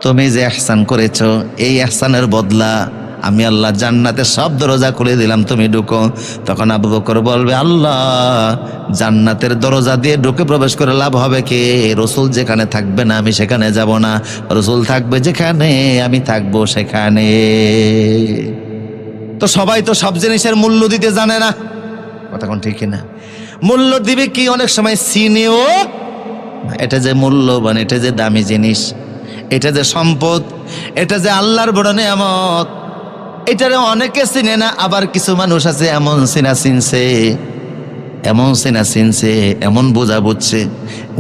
তুমি যে ইহসান করেছো এই ইহসানের বদলা আমি আল্লাহ জান্নাতের সব দরজা খুলে দিলাম, তুমি ঢুকো। তখন আবু বকর বলবে, আল্লাহ জান্নাতের দরজা দিয়ে ঢুকে প্রবেশ করে লাভ হবে কি? রসুল যেখানে থাকবে না আমি সেখানে যাব না, রসুল থাকবে যেখানে আমি থাকবো সেখানে। তো সবাই তো সব জিনিসের মূল্য দিতে জানে না, কথা কোন ঠিক না? মূল্য দিবে কি অনেক সময় চিনেও এটা যে মূল্যবান, এটা যে দামি জিনিস, এটা যে সম্পদ, এটা যে আল্লাহর বড় নেয়ামত, এটারে অনেকে চিনে না। আবার কিছু মানুষ আছে এমন চিনা চিনছে, এমন চিনা চিনছে, এমন বোঝা বুঝছে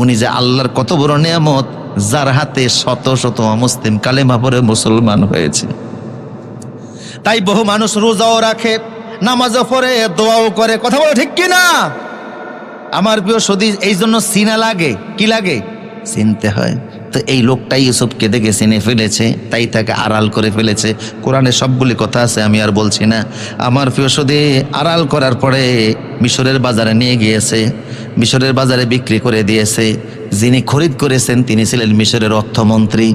উনি যে আল্লাহর কত বড় নেয়ামত, যার হাতে শত শত অমুসলিম কালেমা পড়ে মুসলমান হয়েছে। তাই বহু মানুষ রোজাও রাখে, নামাজও পড়ে, দোয়াও করে, কথা বলে ঠিক কিনা? আমার প্রিয় সদী, এই জন্য চিনা লাগে, কি লাগে? চিনতে হয়। তো এই লোকটাই ইউসুফকে দেখে চিনে ফেলেছে, তাই তাকে আড়াল করে ফেলেছে। কোরআনে সবগুলি কথা আছে, আমি আর বলছি না। আমার প্রিয় সদী, আড়াল করার পরে মিশরের বাজারে নিয়ে গিয়েছে, মিশরের বাজারে বিক্রি করে দিয়েছে। যিনি খরিদ করেছেন তিনি ছিলেন মিশরের অর্থমন্ত্রী।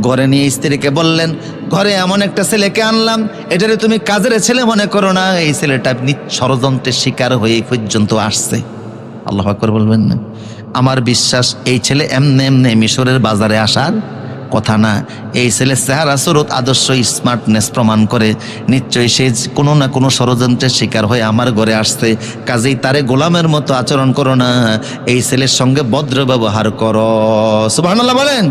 ঘরে নিয়ে স্ত্রীকে বললেন, ঘরে এমন একটা ছেলেকে আনলাম, এটারে তুমি কাজের ছেলে মনে করো না। এই ছেলেটা ষড়যন্ত্রের শিকার হয়ে পর্যন্ত আসছে। আল্লাহু আকবার বলবেন না? আমার বিশ্বাস এই ছেলে এমনি এমনি মিশরের বাজারে আসার কথা না। এই ছেলে চেহারা সুরত আদর্শ স্মার্টনেস প্রমাণ করে নিশ্চয়ই সে কোনো না কোনো ষড়যন্ত্রের শিকার হয়ে আমার ঘরে আসছে। কাজেই তারে গোলামের মতো আচরণ করো না, এই ছেলের সঙ্গে ভদ্র ব্যবহার করো। সুবহানাল্লাহ বলেন।